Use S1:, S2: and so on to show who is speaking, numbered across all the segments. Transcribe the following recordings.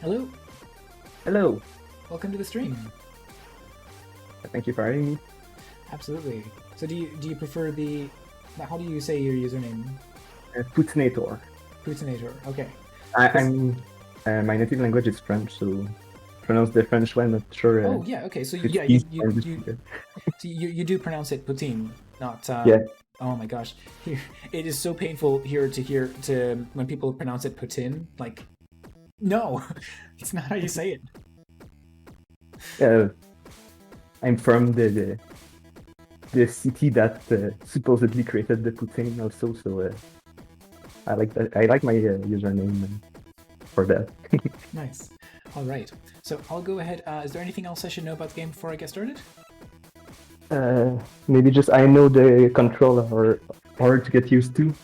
S1: Hello,
S2: Hello.
S1: welcome to the stream.
S2: Thank you for having me.
S1: Absolutely. So do you prefer the how do you say your username?
S2: Poutinator.
S1: Poutinator. Okay. This-
S2: I'm my native language is French, so pronounce the French one. Not sure.
S1: oh yeah. Okay. So
S2: It's
S1: yeah,
S2: easy to understand.
S1: you do pronounce it poutine, not.
S2: Yeah.
S1: Oh my gosh, here it is so painful here to hear to when people pronounce it poutine. Like, no, it's not how you say it.
S2: Uh, I'm from the city that supposedly created the poutine, also. So I like that. I like my username for that.
S1: Nice. All right. So I'll go ahead. Is there anything else I should know about the game before I get started?
S2: Maybe just I know the control are hard to get used to.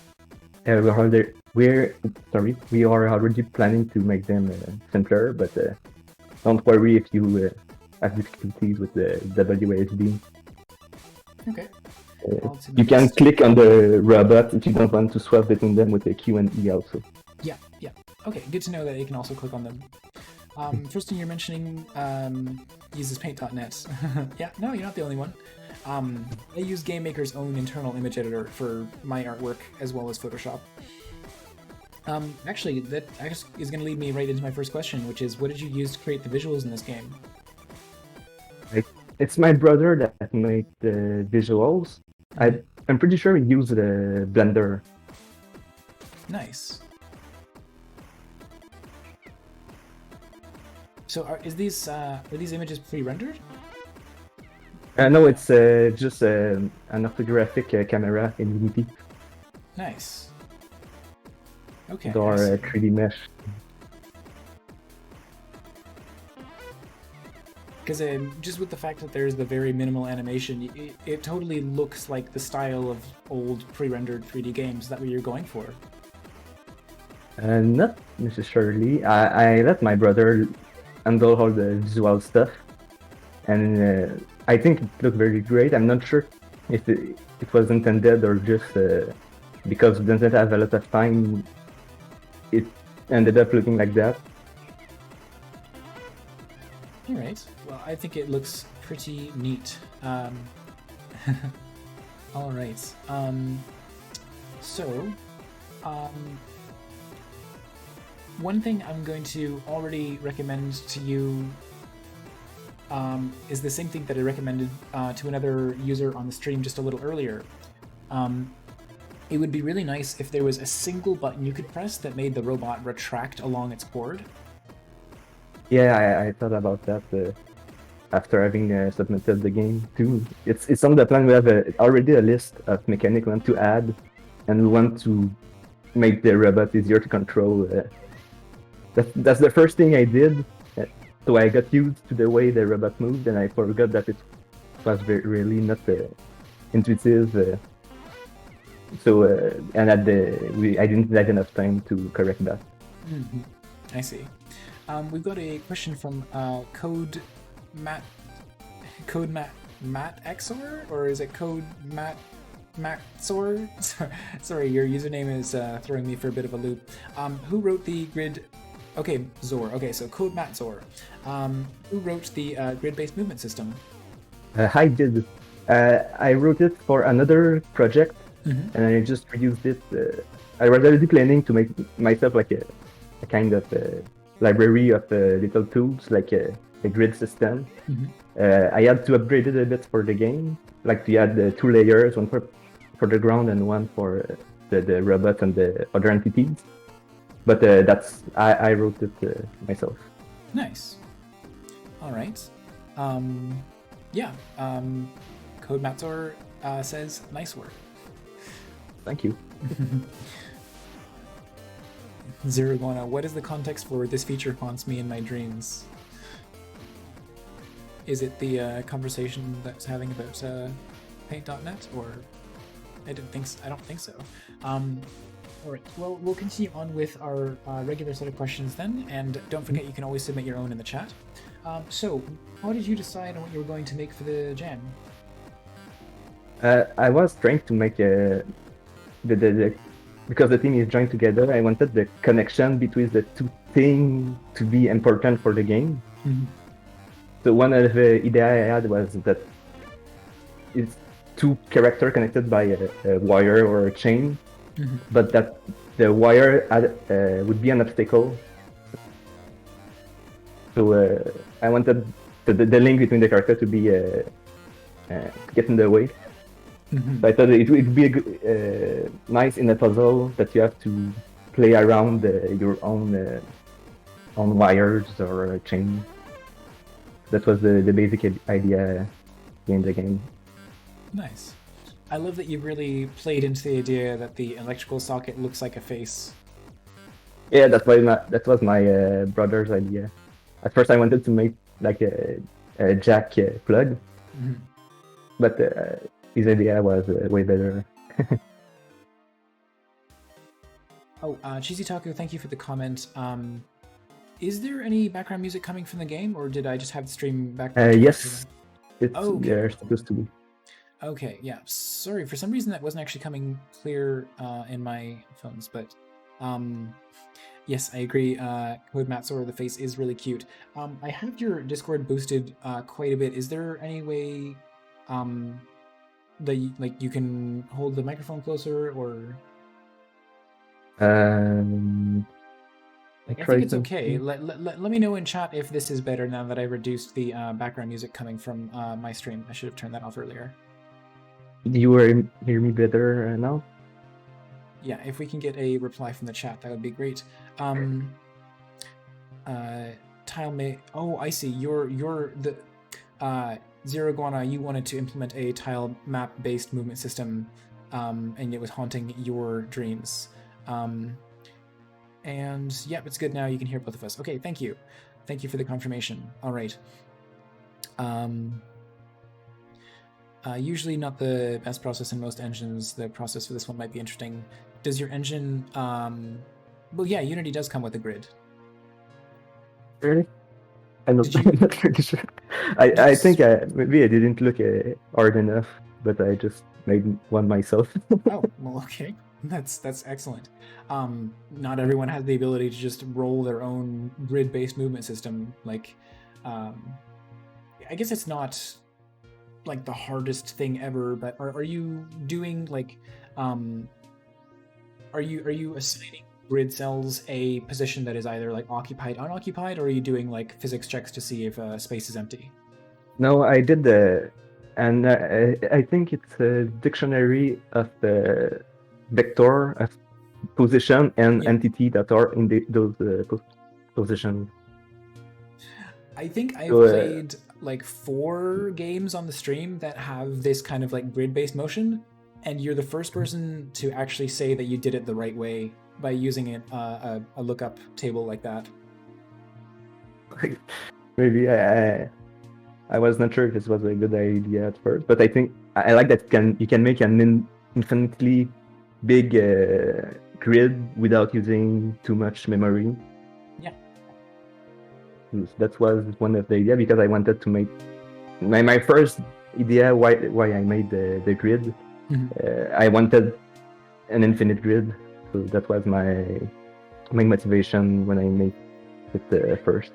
S2: We are already planning to make them simpler, but don't worry if you have difficulties with the WASD.
S1: Okay.
S2: You can click on the robot if you don't want to swap between them with the Q and E also.
S1: Yeah, yeah. Okay, good to know that you can also click on them. First thing you're mentioning uses paint.net. Yeah, no, you're not the only one. I use GameMaker's own internal image editor for my artwork as well as Photoshop. Actually, that is going to lead me right into my first question, which is, what did you use to create the visuals in this game?
S2: It's my brother that made the visuals. I'm pretty sure he used the Blender.
S1: Nice. So are these images pre-rendered?
S2: No, it's just an orthographic camera in Unity.
S1: Nice. Okay.
S2: Or 3D mesh.
S1: Because just with the fact that there's the very minimal animation, it totally looks like the style of old pre-rendered 3D games. Is that what you're going for?
S2: Not necessarily. I let my brother handle all the visual stuff, and I think it looked very great. I'm not sure if it was intended or just because we didn't have a lot of time, it ended up looking like that.
S1: All right. Well, I think it looks pretty neat. All right. So, one thing I'm going to already recommend to you is the same thing that I recommended to another user on the stream just a little earlier. It would be really nice if there was a single button you could press that made the robot retract along its board.
S2: Yeah, I thought about that after having submitted the game too. It's on the plan. We have already a list of mechanics we want to add, and we want to make the robot easier to control. That's the first thing I did. So I got used to the way the robot moved, and I forgot that it was really not intuitive. And I didn't have enough time to correct that.
S1: Mm-hmm. I see. We've got a question from Code Matt Xor, or is it Code Matt Maxor? Sorry, your username is throwing me for a bit of a loop. Who wrote the grid? Okay, Zor. Okay, so Code Matt Zor. Who wrote the grid-based movement system?
S2: I did. I wrote it for another project, and I just reused it. I was already planning to make myself like a kind of library of little tools, like a grid system. I had to upgrade it a bit for the game. Like we had 2 layers, one for the ground and one for the robot and the other entities. But I wrote it myself.
S1: Nice. All right. Yeah. Code Matzor says nice work.
S2: Thank you.
S1: Zeriguana, what is the context for this feature haunts me in my dreams? Is it the conversation that's having about paint.net, or I don't think so. All right, well, we'll continue on with our regular set of questions then, and don't forget you can always submit your own in the chat. So, how did you decide on what you were going to make for the jam?
S2: I was trying to make because the team is joined together. I wanted the connection between the two thing to be important for the game. So one of the idea I had was that it's two character connected by a wire or a chain, but that the wire would be an obstacle. So I wanted the link between the character to be to get in the way. So I thought it would be nice in a puzzle that you have to play around your own on wires or a chain. That was the basic idea in the game.
S1: Nice. I love that you really played into the idea that the electrical socket looks like a face.
S2: Yeah, that was my brother's idea. At first, I wanted to make like a jack plug, but his idea was way better.
S1: Oh, Cheesy Taco, thank you for the comment. Is there any background music coming from the game, or did I just have the stream back?
S2: Yes, it's
S1: okay.
S2: they're supposed to be.
S1: Okay, yeah. Sorry, for some reason that wasn't actually coming clear in my phones, but yes, I agree. Code Matsor, the face is really cute. I have your Discord boosted quite a bit. Is there any way that you can hold the microphone closer, or? I think it's okay. Let me know in chat if this is better now that I reduced the background music coming from my stream. I should have turned that off earlier.
S2: You hear me better now?
S1: Yeah, if we can get a reply from the chat, that would be great. Tile may. Oh, I see. You're the Zero Guana. You wanted to implement a tile map-based movement system, and it was haunting your dreams. And yeah, it's good now. You can hear both of us. Okay, thank you. Thank you for the confirmation. All right. Usually not the best process in most engines. The process for this one might be interesting. Does your engine... well, yeah, Unity does come with a grid.
S2: Really? I'm not really sure. I think maybe I didn't look hard enough, but I just made one myself.
S1: Oh, well, okay. That's excellent. Not everyone has the ability to just roll their own grid-based movement system. Like, I guess it's not like the hardest thing ever, but are you doing like are you assigning grid cells a position that is either like occupied, unoccupied, or are you doing like physics checks to see if a space is empty?
S2: No, I did and I think it's a dictionary of the vector of position and entity that are in those positions.
S1: I think I've played like 4 games on the stream that have this kind of like grid-based motion, and you're the first person to actually say that you did it the right way by using it a lookup table like that.
S2: Maybe I was not sure if this was a good idea at first, but I think I like that you can make an infinitely big grid without using too much memory.
S1: Yeah.
S2: That was one of the ideas, because I wanted to make my first idea why I made the grid. I wanted an infinite grid, so that was my main motivation when I made it first.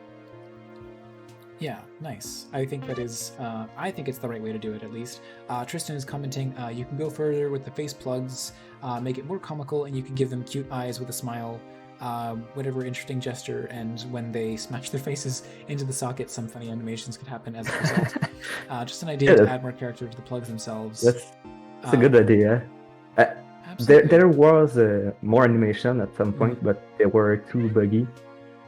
S1: Yeah, nice. I think that is, I think it's the right way to do it, at least. Tristan is commenting, you can go further with the face plugs, make it more comical, and you can give them cute eyes with a smile, whatever interesting gesture, and when they smash their faces into the socket, some funny animations could happen as a result. Just an idea to add more character to the plugs themselves.
S2: That's a good idea. There was more animation at some point, but they were too buggy.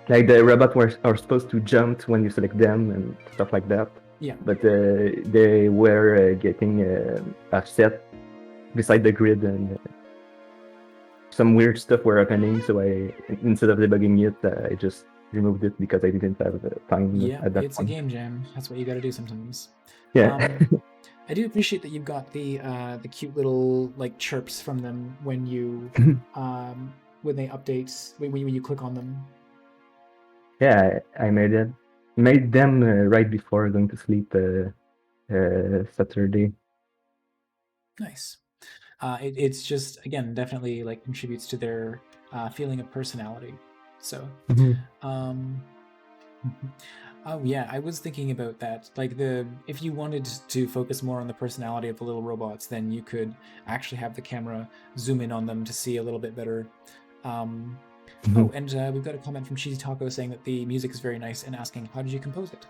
S2: Like the robots are supposed to jump when you select them and stuff like that.
S1: Yeah.
S2: But they were getting offset beside the grid, and some weird stuff were happening. So instead of debugging it, I just removed it because I didn't have time at that point.
S1: It's a game jam. That's what you got to do sometimes.
S2: Yeah.
S1: I do appreciate that you've got the cute little like chirps from them when you when they update when you click on them.
S2: Yeah, I made them right before going to sleep Saturday.
S1: Nice. It's just, again, definitely like contributes to their feeling of personality. So,
S2: Mhm.
S1: um, oh yeah, I was thinking about that. Like if you wanted to focus more on the personality of the little robots, then you could actually have the camera zoom in on them to see a little bit better. Um,
S2: Mhm.
S1: oh, and we've got a comment from Cheesy Taco saying that the music is very nice and asking, how did you compose it?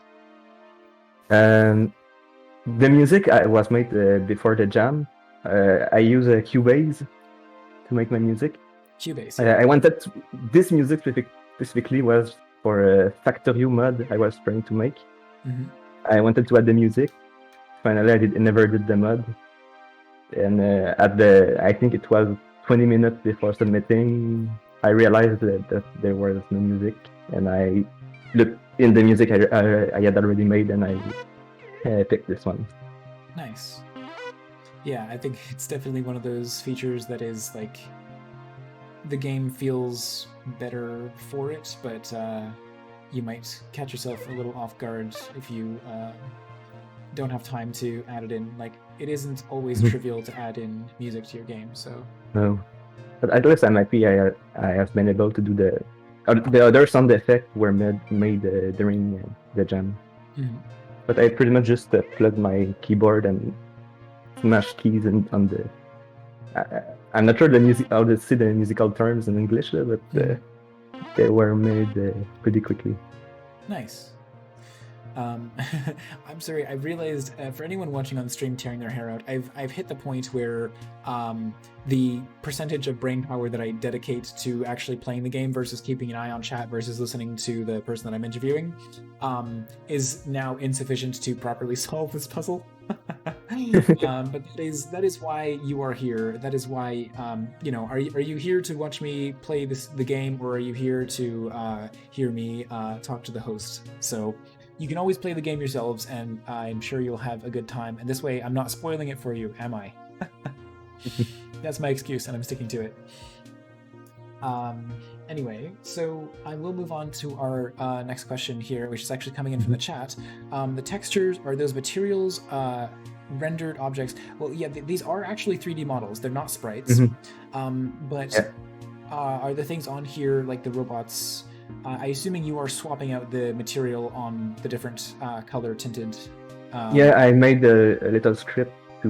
S2: And the music was made before the jam. I use Cubase to make my music.
S1: Cubase, yeah.
S2: I wanted this music specifically was for a Factorio mod I was trying to make.
S1: Mm-hmm.
S2: I wanted to add the music. Finally, I never did the mod. And I think it was 20 minutes before submitting, I realized that there was no music, and I looked in the music I had already made, and I picked this one.
S1: Nice. Yeah, I think it's definitely one of those features that is like the game feels better for it, but you might catch yourself a little off guard if you don't have time to add it in. Like, it isn't always trivial to add in music to your game, so.
S2: No, but at least I'm happy I have been able to do the other sound effects were made during the jam.
S1: Mm-hmm.
S2: But I pretty much just plugged my keyboard and smashed keys on the. I'm not sure how to see the musical terms in English, but they were made pretty quickly.
S1: Nice. I'm sorry. I realized for anyone watching on the stream tearing their hair out, I've hit the point where the percentage of brain power that I dedicate to actually playing the game versus keeping an eye on chat versus listening to the person that I'm interviewing is now insufficient to properly solve this puzzle. But that is why you are here. That is why are you here to watch me play the game, or are you here to hear me talk to the host? So you can always play the game yourselves, and I'm sure you'll have a good time. And this way, I'm not spoiling it for you, am I? That's my excuse, and I'm sticking to it. Anyway, so I will move on to our next question here, which is actually coming in from the chat. The textures, are those materials rendered objects? Well, yeah, these are actually 3D models. They're not sprites. But
S2: Yeah.
S1: are the things on here, like the robots, I assuming you are swapping out the material on the different color tinted.
S2: Yeah, I made a little script to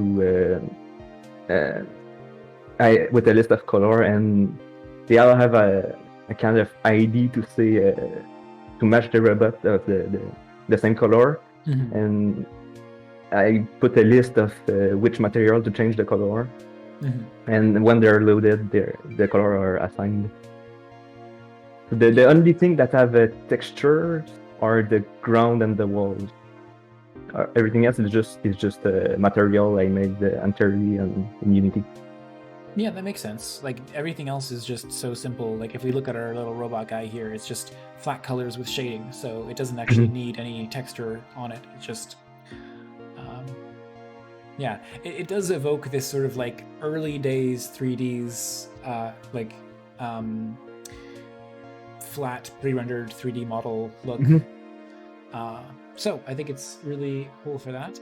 S2: with a list of color, and they all have a kind of ID to say to match the robot of the same color, and I put a list of which material to change the color, and when they're loaded, the color are assigned. The only thing that have a texture are the ground and the walls. Everything else is just a material I made entirely in Unity.
S1: Yeah, that makes sense. Like, everything else is just so simple. Like, if we look at our little robot guy here, it's just flat colors with shading, so it doesn't actually need any texture on it. It's just yeah, it does evoke this sort of like early days 3Ds like flat pre-rendered 3D model look. So I think it's really cool for that.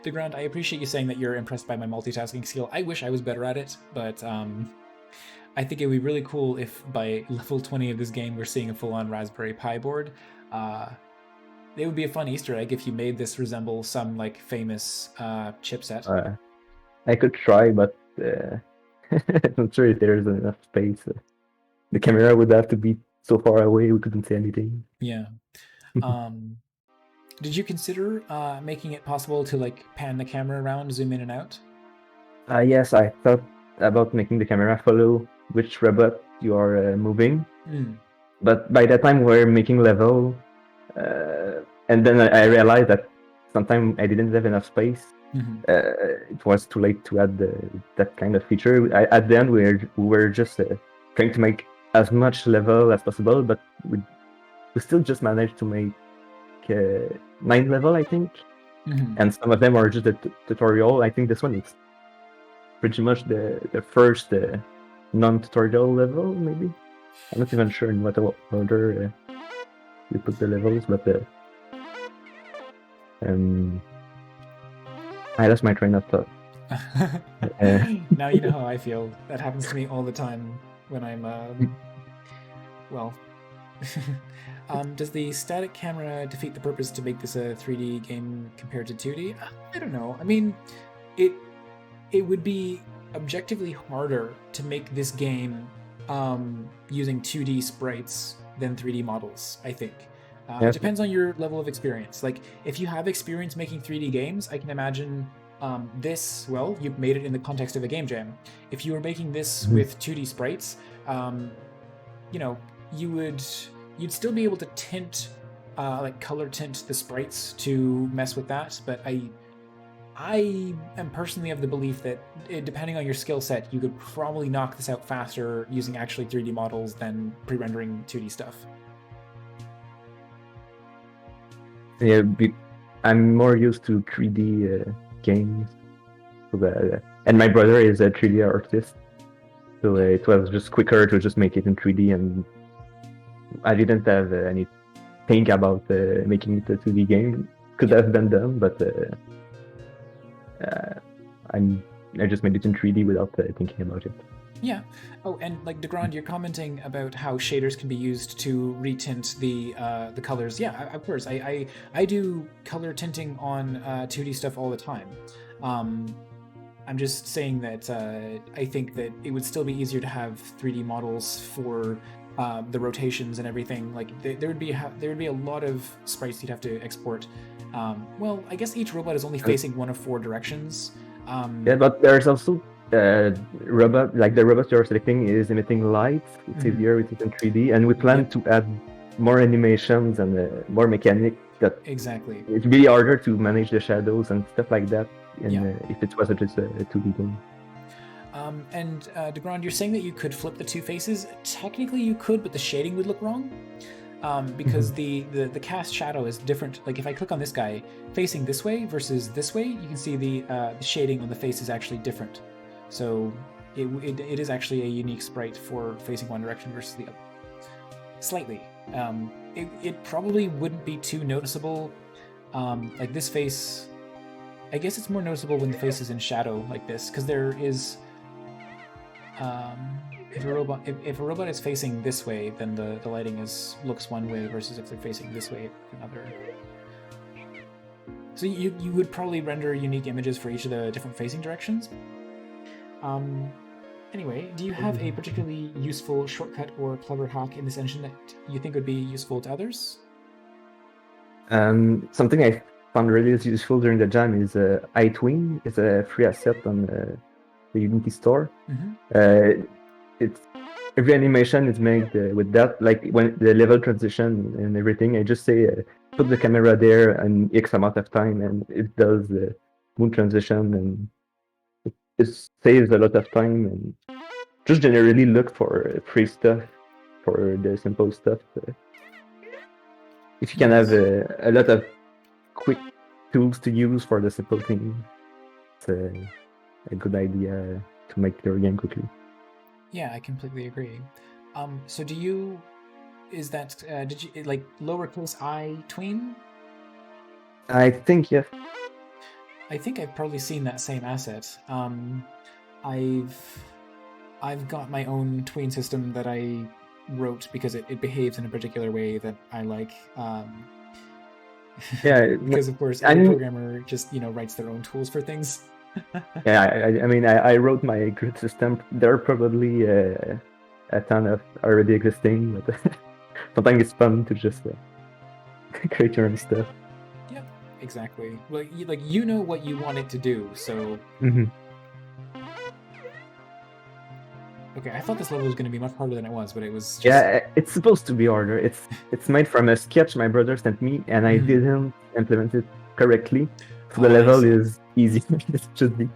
S1: DeGrand, I appreciate you saying that you're impressed by my multitasking skill. I wish I was better at it, but I think it would be really cool if by level 20 of this game we're seeing a full-on Raspberry Pi board. It would be a fun Easter egg if you made this resemble some like famous chipset.
S2: I could try, but I'm not sure if there's enough space. The camera would have to be so far away we couldn't see anything.
S1: Yeah. Did you consider making it possible to like pan the camera around, zoom in and out?
S2: Yes, I thought about making the camera follow which robot you are moving. But by that time we're making level, and then I realized that sometimes I didn't have enough space. It was too late to add that kind of feature. At the end, we were just trying to make as much level as possible, but we still just managed to make 9 level, I think. And some of them are just a tutorial. I think this one is pretty much the first non-tutorial level, maybe. I'm not even sure in what order we put the levels, but I lost my train of thought.
S1: Now you know how I feel. That happens to me all the time when I'm well, does the static camera defeat the purpose to make this a 3D game compared to 2D? I don't know. I mean, it would be objectively harder to make this game using 2D sprites than 3D models, I think. It depends on your level of experience. Like, if you have experience making 3D games, I can imagine this, well, you made it in the context of a game jam. If you were making this with 2D sprites, you know, you'd still be able to tint, like color tint the sprites to mess with that, but I am personally of the belief that, depending on your skill set, you could probably knock this out faster using actually 3D models than pre-rendering 2D stuff.
S2: Yeah, I'm more used to 3D games, and my brother is a 3D artist, so it was just quicker to just make it in 3D, and I didn't have any think about making it a 2D game. Could have been done, but I just made it in 3D without thinking about it.
S1: Yeah. Oh, and like DeGrand, you're commenting about how shaders can be used to retint the colors. Yeah, of course. I do color tinting on 2D stuff all the time. I'm just saying that I think that it would still be easier to have 3D models for the rotations and everything. Like there would be a lot of sprites you'd have to export. Well, I guess each robot is only facing one of 4 directions.
S2: Yeah, but there's also robot, like the robot you're selecting is emitting light. It's easier with it in 3D, and we plan to add more animations and more mechanics. That
S1: exactly.
S2: It's really harder to manage the shadows and stuff like that. If it was just a 2D game.
S1: And DeGrand, you're saying that you could flip the 2 faces. Technically, you could, but the shading would look wrong. Because the cast shadow is different. Like if I click on this guy facing this way versus this way, you can see the shading on the face is actually different. So it is actually a unique sprite for facing one direction versus the other. Slightly. It probably wouldn't be too noticeable. Like this face, I guess it's more noticeable when the face is in shadow like this, because there is. If a robot is facing this way, then the lighting looks one way versus if they're facing this way, another. So you would probably render unique images for each of the different facing directions. Anyway, do you have a particularly useful shortcut or clever hack in this engine that you think would be useful to others?
S2: Something I found really useful during the jam is iTween. It's a free asset on the Unity store. It's every animation is made with that. Like when the level transition and everything, I just say put the camera there and X amount of time, and it does the smooth transition, and it saves a lot of time. And just generally look for free stuff for the simple stuff. If you can have a lot of quick tools to use for the simple things, it's a good idea to make your game quickly.
S1: Yeah, I completely agree. So did you like lowercase I tween?
S2: I think, yes.
S1: I think I've probably seen that same asset. I've got my own tween system that I wrote because it behaves in a particular way that I like.
S2: Yeah,
S1: because of course every programmer just writes their own tools for things.
S2: Yeah, I mean, I wrote my grid system. There are probably a ton of already existing, but sometimes it's fun to just create your own stuff.
S1: Yep, exactly. Well, you know what you want it to do, so. Okay, I thought this level was going to be much harder than it was, but it was just...
S2: Yeah, it's supposed to be harder. It's made from a sketch my brother sent me, and I didn't implement it correctly. So the level is easy. It's just deep.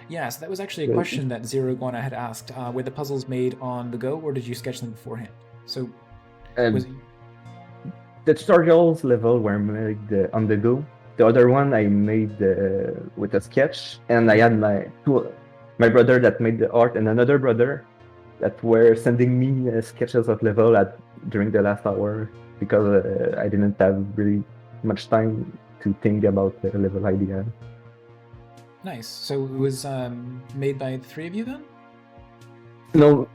S1: Yeah, so that was actually a question that Zero Iguana had asked. Were the puzzles made on the go, or did you sketch them beforehand? So,
S2: the tutorials level were made on the go. The other one I made with a sketch, and I had my brother that made the art and another brother that were sending me sketches of level during the last hour because I didn't have really much time to think about the level idea.
S1: Nice. So it was made by the 3 of you then?
S2: No,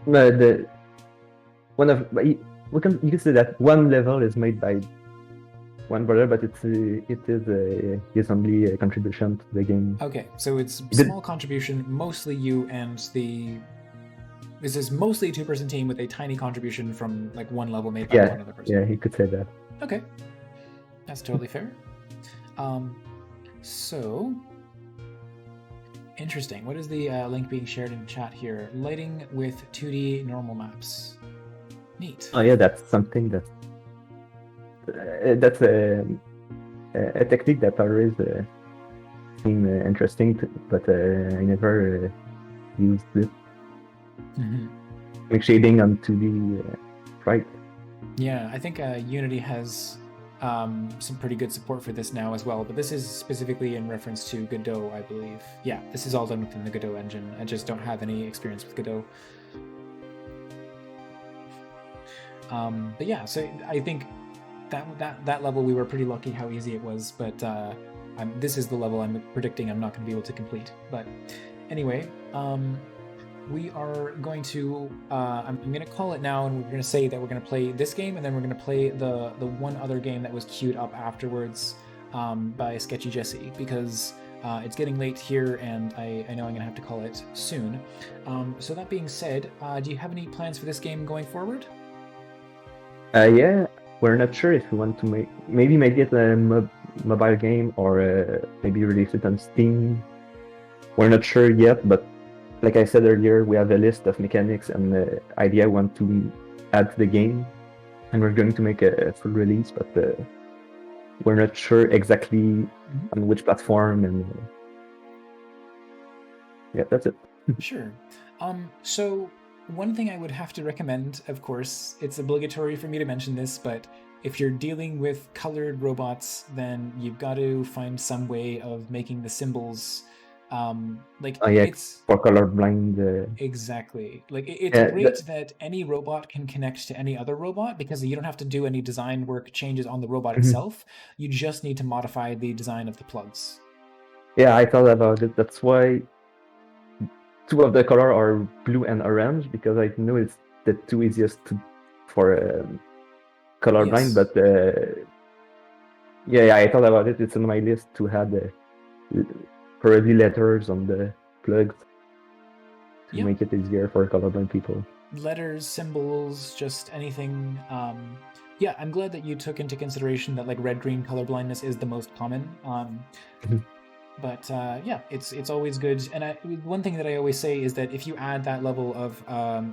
S2: you can say that one level is made by one brother, but it is his only contribution to the game.
S1: Okay, so it's
S2: He did,
S1: small contribution, mostly you and the. This is mostly a two-person team with a tiny contribution from like one level made by one other person.
S2: yeah, he could say that.
S1: Okay, that's totally fair. So interesting. What is the link being shared in chat here? Lighting with 2D normal maps. Neat.
S2: Oh yeah, that's something that's a technique that always seemed interesting, but I never used it. Like shading on 2D, right?
S1: Yeah, I think Unity has some pretty good support for this now as well, but this is specifically in reference to Godot, I believe. Yeah, this is all done within the Godot engine. I just don't have any experience with Godot. But yeah, so I think that level we were pretty lucky how easy it was, but this is the level I'm predicting I'm not going to be able to complete. But anyway, we are going to I'm going to call it now, and we're going to say that we're going to play this game, and then we're going to play the one other game that was queued up afterwards by Sketchy Jesse, because it's getting late here, and I know I'm going to have to call it soon. So that being said, do you have any plans for this game going forward?
S2: Yeah, we're not sure if we want to maybe make it a mobile game, or maybe release it on Steam. We're not sure yet, but like I said earlier, we have a list of mechanics and idea I want to add to the game, and we're going to make a full release, but we're not sure exactly on which platform, and yeah, that's it.
S1: Sure. So one thing I would have to recommend, of course, it's obligatory for me to mention this, but if you're dealing with colored robots, then you've got to find some way of making the symbols it's
S2: for colorblind.
S1: Exactly. Like it's great that any robot can connect to any other robot, because you don't have to do any design work changes on the robot itself. You just need to modify the design of the plugs.
S2: Yeah, I thought about it. That's why two of the color are blue and orange, because I know it's the two easiest for colorblind.
S1: Yes.
S2: But yeah, I thought about it. It's on my list to have probably letters on the plugs to make it easier for colorblind people.
S1: Letters, symbols, just anything. Yeah, I'm glad that you took into consideration that like red-green color blindness is the most common. But yeah, it's always good. And one thing that I always say is that if you add that level of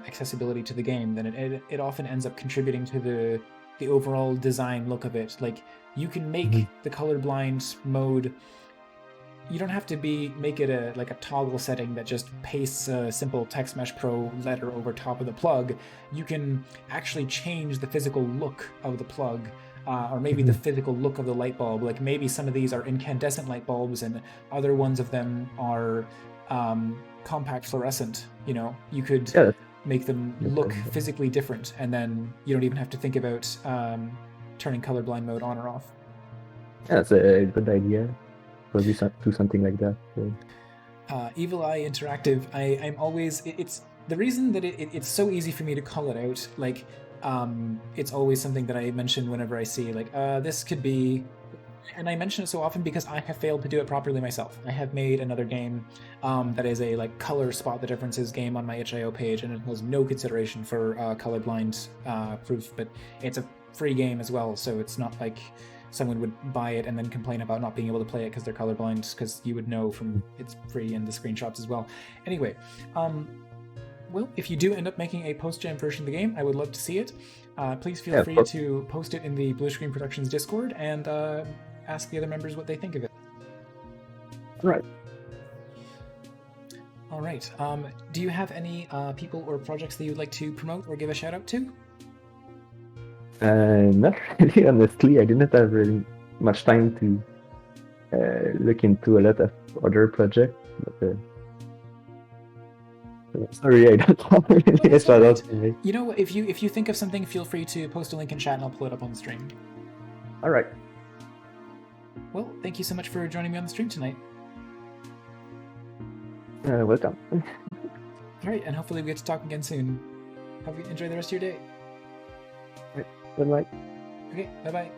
S1: accessibility to the game, then it often ends up contributing to the overall design look of it. Like you can make the colorblind mode. You don't have to make it a toggle setting that just pastes a simple Text Mesh Pro letter over top of the plug. You can actually change the physical look of the plug, or maybe the physical look of the light bulb. Like maybe some of these are incandescent light bulbs and other ones of them are compact fluorescent. You know, you could make them look physically different, and then you don't even have to think about turning colorblind mode on or off.
S2: Yeah, that's a good idea. Maybe do something like that. So.
S1: Evil Eye Interactive. I'm always. It's the reason that it's so easy for me to call it out. Like, it's always something that I mention whenever I see like this could be, and I mention it so often because I have failed to do it properly myself. I have made another game that is a like color spot the differences game on my itch.io page, and it has no consideration for colorblind proof, but it's a free game as well, so it's not like someone would buy it and then complain about not being able to play it because they're colorblind, because you would know from it's free and the screenshots as well. Anyway, well, if you do end up making a post-gen version of the game, I would love to see it. Please feel free to post it in the Blue Screen Productions Discord and ask the other members what they think of it.
S2: Right.
S1: All right. Do you have any people or projects that you'd like to promote or give a shout out to?
S2: Not really, honestly. I didn't have really much time to look into a lot of other projects. But, sorry, I don't have really a shout out to make.
S1: You know, if you think of something, feel free to post a link in chat and I'll pull it up on the stream.
S2: All right.
S1: Well, thank you so much for joining me on the stream tonight.
S2: Welcome.
S1: All right, and hopefully we get to talk again soon. Enjoy the rest of your day.
S2: Good night.
S1: Okay, bye bye.